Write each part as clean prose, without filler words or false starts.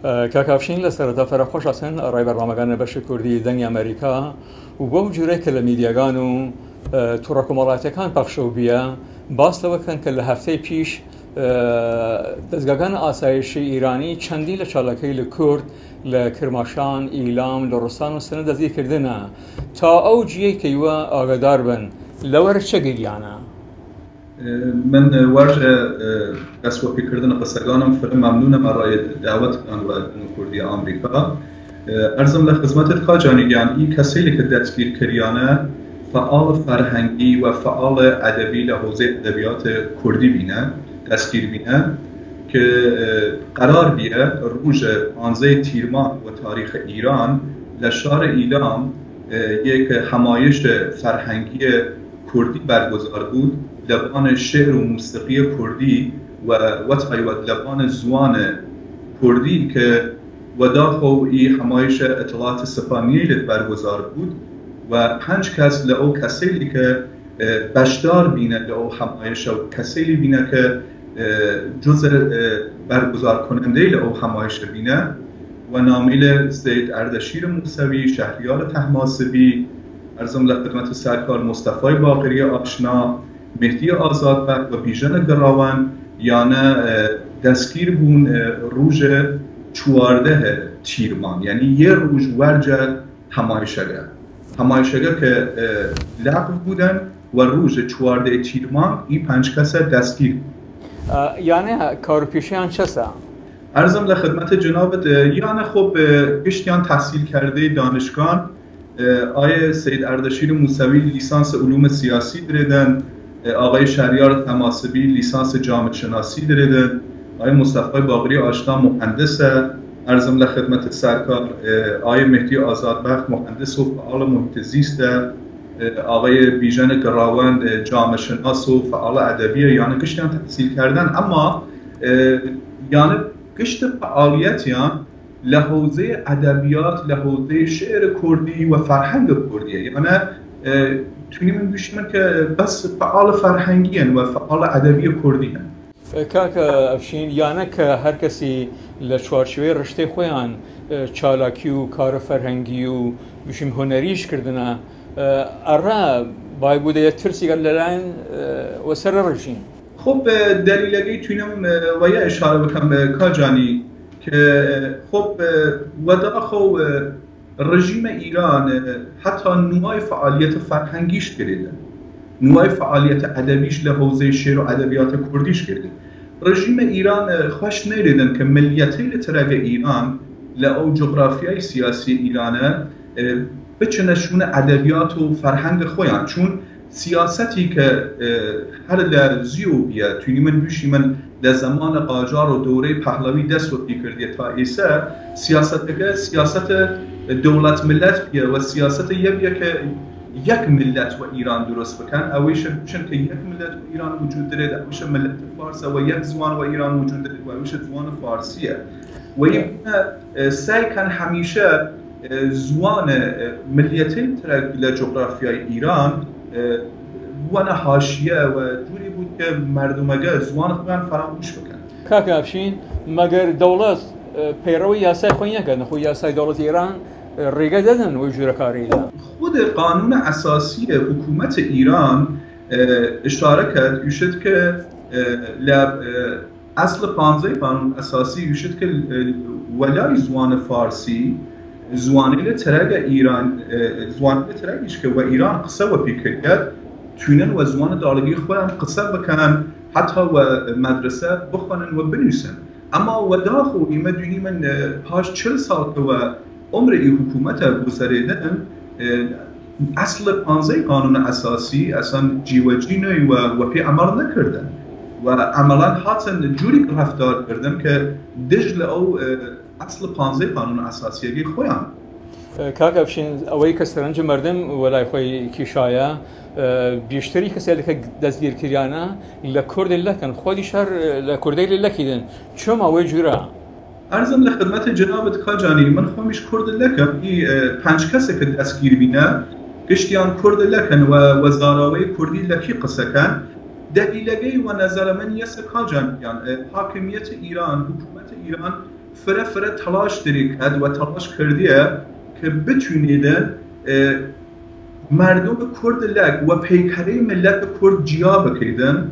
کاکاوشین لە سەرەتا فەرەخۆش ئاسن ڕای بەرنامەکانە بەشی کوردی دەنگی ئەمریکا و بۆ جورێک کە لە میدیاگان و تووڕەکۆمەڵاتیەکان پەخشەو بیە باس لەوەکەن کە لە هەفتەی پیش دەستگاکان ئاسایشی ئیرانی چەندی لە چالاکەی لە کورد لە کرماشان، ئیلام، لە ڕووسان و سنە دەستگیرکردنە تا ئەو جیەی کەیوە ئاگادار بن لەوەرە چه گریانە؟ من وارجە دەستوەپێکردنە قسەکانم فرە مەمنونم ڕای داوەتتان و کوردی ئەمریکا ئەرزم لە خزمەتت قاجانی گیان ئی کەسەی کە دەستگیرکردیانە فعال فەرهەنگی و فعال ئەدەبی لە حوزەی ئەدەبیات کوردی بینە دەستگیر بینە کە قرار بیە ڕۆژە 15 تیرمان و تاریخ ئیران لە شار ئیلام یک همایش فرهنگی کوردی برگزار بود لبان شعر و موسیقی کردی و تایید لبان زوان کردی که وداخل ای همایش اطلاعات سپانیه برگزار بود و 5 کس لأو کسیلی که بشدار بینه لأو همایش و کسیلی بینه که جزء برگزار کننده لأو همایش بینه و نامیل سید اردشیر موسوی، شهریار طهماسبی، ارزم لخدمت سرکار مصطفی باقری آشنا، مهدی آزادبخش و بیژن گراوان یعنی دستگیر بون روز 14 تیرمان یعنی یه روز ورجه همایشگر که لغو بودن و روز 14 تیرمان این 5 کس دستگیر بود. یعنی کارپیشیان چسه؟ ارزم لخدمت جنابت یعنی خب گشتیان تحصیل کرده دانشگاه آقای سید اردشیر موسوی لیسانس علوم سیاسی دریدن، آقای شهریار طهماسبی لیسانس جامعه شناسی دریدن، آقای مصطفی باقری آشنا مهندسه، ارزم لخدمت سرکار آقای مهدی آزادبخش مهندس و فعال محیط زیست، آقای بیژن گراوند جامعه شناس و فعال ادبی یعنی گشتیان تحصیل کردن اما یعنی گشت فعالیتیان لحوزه ادبیات لحوزه شعر کردی و فرهنگ کردیه یعنی تونیم بگوشیم که بس فعال فرهنگی هن و فعال ادبی کردی هن. کاکاوشین یعنی که هر کسی لچوارچوی رشته خویان چالاکی و کار فرهنگی و بشیم هنریش کردنه اره بای بوده ترسی گلران و سر رژیم. خب دلیلگی تونیم و یه اشاره بکنم کاجانی که خب وداخل رژیم ایران حتی نوع فعالیت فرهنگیش کرده، نوع فعالیت ادبیش لحوزه شعر و ادبیات کردیش کرده. رژیم ایران خوش نیردن که ملیتی لترگ ایران لأو جغرافیای سیاسی ایرانه بچنشون ادبیات و فرهنگ خویان چون سیاستی که هر لرزیو بیا توی من بیشی من لزمان قاجار و دوره پهلوی دست و پیکردیه تا ایسا سیاست دولت ملت بیا و سیاست یه بیا که یک ملت و ایران درست بکن اویش بشن که یک ملت و ایران وجود داره اویش ملت فارس و یک زوان و ایران وجود داره و اویش زوان فارسیه و این سعی کن همیشه زوان ملیتی ترک جغرافیای ایران وانه حاشیه و جوری بود که مردم اگه زوان خودن فراموش بکن. کاکاوشین مگر دولت پیروی یاسای خوی نکردن خو یاسای دولت ایران ریگه دادن و جوره کاری دادن. خود قانون اساسی حکومت ایران اشاره کرد یوشد که اصل 15 قانون اساسی یوشد که ولای زوان فارسی زوانیل ترگ ایران زوانیل ترگیش که و ایران قصه و پیکرد تونن و زوان دارگی خودم قصه بکنن حتی و مدرسه بخونن و بنویسن اما و داخل ایمه دونی من پاش 40 سال که و عمر این حکومت بسریدن اصل 15 قانون اساسی اصلا جیوجی نوی و پی عمل نکردن و عملا حاتن جوری رفتار کردن که دجل او اصل 15 قانون اساسی خویان. کاکاوشین اولی که سرنج مردم ولای خوی کیشایه بیشتری کسی که دستگیر کردیانه لکرد لکن خودی شهر لکردی لکیدن چون اوی جوره؟ ارزم لخدمت جنابت کاجانی من خواهمیش کرد لکم ای 5 کسی که دستگیر بینه گشتیان کرد لکن و وزاراوی کردی لکی قصه کن دلیلگی و نظر من یه کاجان یعنی حاکمیت ایران حکومت ایران فرا تلاش داری کرد و تلاش کردیه که بتونیدن مردم کرد لک و پیکره ملت کرد جیا بکیدن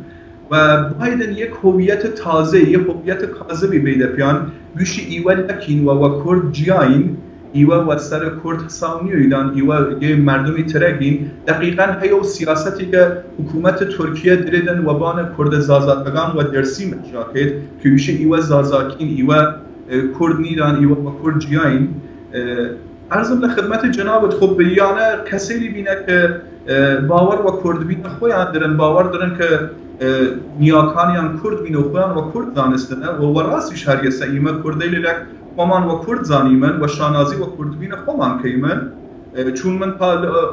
و بایدن یک هویت تازه، یک هویت کاذبی بیده پیان بیشی ایوه لکین و کرد جیاین ایوه و سر کرد حساونی ایدان ایوه یه مردمی ترگین دقیقاً هیو سیاستی که حکومت ترکیه دریدن و بان کرد زازادگان و درسیم اجرا کرد که بیشی ایوه زازاکین ایوه کرد نیدان ایوه و کرد جیاین. عرضم لخدمت جنابت خب یانه کسی بینه که باور و کرد بین خویان درن باور درن که نیاکانیان کرد بین خویان و کرد دانستنه و راسیش هر یه سعیمه کرده لیلک خومان و کرد زانیمن و شانازی و کرد بین خومان کهیمن چون من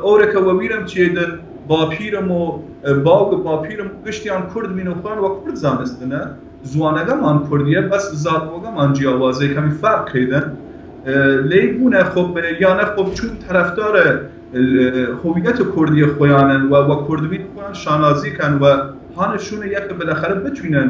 اوره که ویرم چیدن با پیرم و باگ با پیرم گشتیان کرد بین خویان و کرد زانستنه زوانگه من کردیه بس زادوگه من جیاوازه کمی فرق کهیدن لیبونه خب یانه خب چون طرفدار هویت کردی خویانن و کردبین خویان شانازی کن و هانشون یک بالاخره بتونن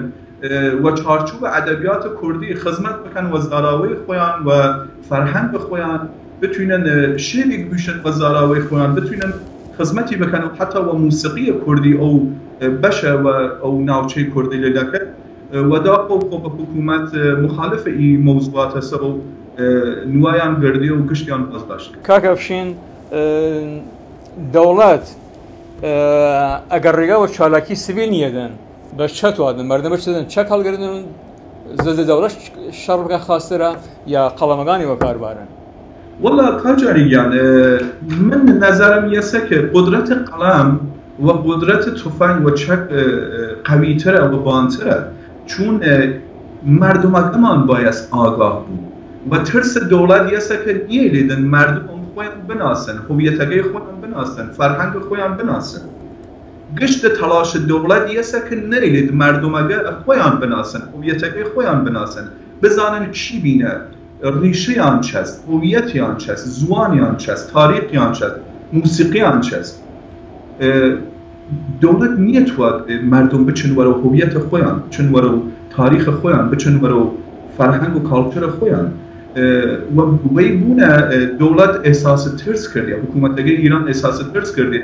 و چارچوب ادبیات کردی خدمت بکن و زاراوی خویان و فرهنگ خویان بتونن شیری بشن و زاراوی خویان بتونن خدمتی بکن و حتی و موسیقی کردی او بشه و او ناوچه کردی لدکه و دا خب حکومت مخالف این موضوعات هست و نوایان گردی و گشتیان بازداشت. کاکا افشین دولت اگر ریگا و چالاکی سیویل نیدن باش چه تو آدم مردم باش چه چه کال گردن زد دولت شر بکن خواسته را یا قلمگانی و کار بارن. والله کاجاریان من نظرم یسه که قدرت قلم و قدرت تفنگ و چک قوی تره و بانتره چون مردم اگمان باید آگاه بود و ترس دولت یسه که نیه لیدن مردم خویان بناسن هویتگه خویان بناسن فرهنگ خویان بناسن گشت تلاش دولت یسه که نرید مردم اگه خویان بناسن هویتگه خویان بناسن بزانن چی بینه ریشه آن چست هویت آن چست زوان آن چست تاریخ آن چست موسیقی آن چست دولت نیتواد مردم بچن ورو هویت خویان بچن ورو تاریخ خویان بچن ورو فرهنگ و کالچر خویان و وی بونه دولت احساس ترس کرده حکومت دیگه ایران احساس ترس کرده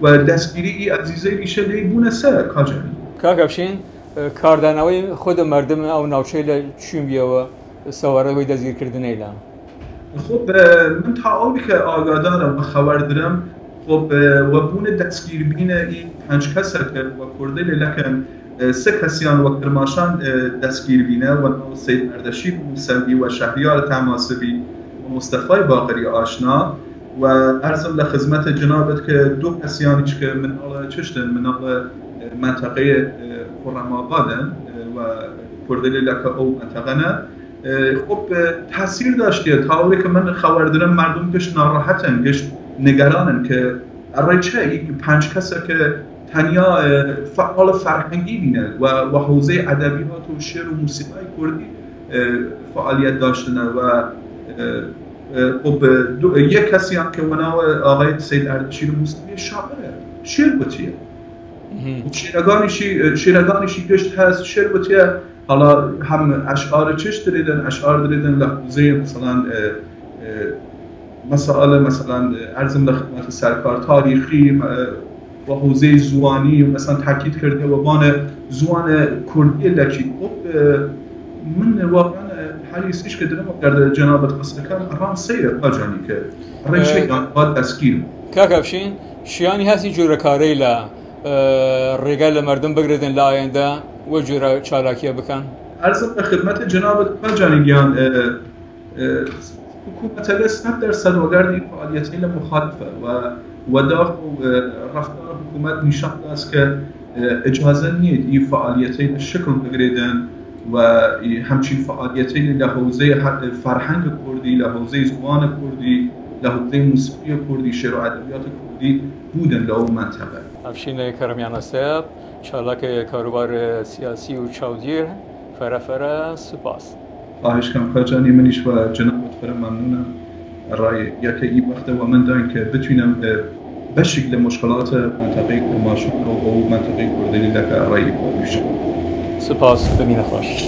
و دستگیری ای عزیزه میشه لی بونه سه کاجانی کاکبشین کاردانوی خود مردم او ناوچه چون بیا و سواره وی دستگیر کردن ایلام خب من تا اولی که آگادارم و خبر دارم خب و بونه دستگیر بینه این 5 کسه که و کرده لیلکن 3 کسیان و کرماشان دستگیر بینه و سید اردشیر موسوی و شهریار تماسبی و مصطفی باقری آشنا و عرضم لخدمت جنابت که 2 کسیانیش که منال چشتن منال منطقه خرم‌آبادن و کرده لیلک او منطقه نه خب تاثیر داشته تا اولی که من خبر دارم مردم گشت ناراحتن گشت نگرانن که ارای چه این 5 کسه که تنیا فعال فرهنگی بینه و حوزه ادبیات و شعر و موسیقی کردی فعالیت داشتن و خب یک کسی هم که منو آقای سید اردشیر موسوی شاعره شعر بطیه شیرگانیشی گشت هست شعر بطیه حالا هم اشعار چش دریدن اشعار دریدن لحظه مثلا ارزم لخدمت سرکار تاریخی و حوزه زوانی مثلا تاکید کرده و بان زوان کردی لکی خب من واقعا حالیستیش که دارم کرده جنابت قصد کم اران سیره باجانی که اران شیعان باید دستگیر کاکبشین شیانی هستی جور کاری لا ریگل مردم بگردن لآینده و جور چالاکیه بکن ارزم خدمت جنابت باجانیگیان حکومت اگه 100% وگردی فعالیتی مخالفه و داخل رفتار حکومت نشان است که اجازه نیست این فعالیتی شکل بگیردن و همچین فعالیتی لحوزه فرهنگ کردی لحوزه زبان کردی لحوزه موسیقی کردی شعر و ادبیات کردی بودن لحو منطقه افشین کرمیان صاحب چالاک کاروبار سیاسی و چاودیر فرافره سپاس خواهش کنم کاجانی منیش و جنابت فرا ممنونم رای یکی این وقت و من دارم که بتونم به شکل مشکلات منطقه کرماشان و منطقه کردی لکه رای باشم سپاس بمینه خوش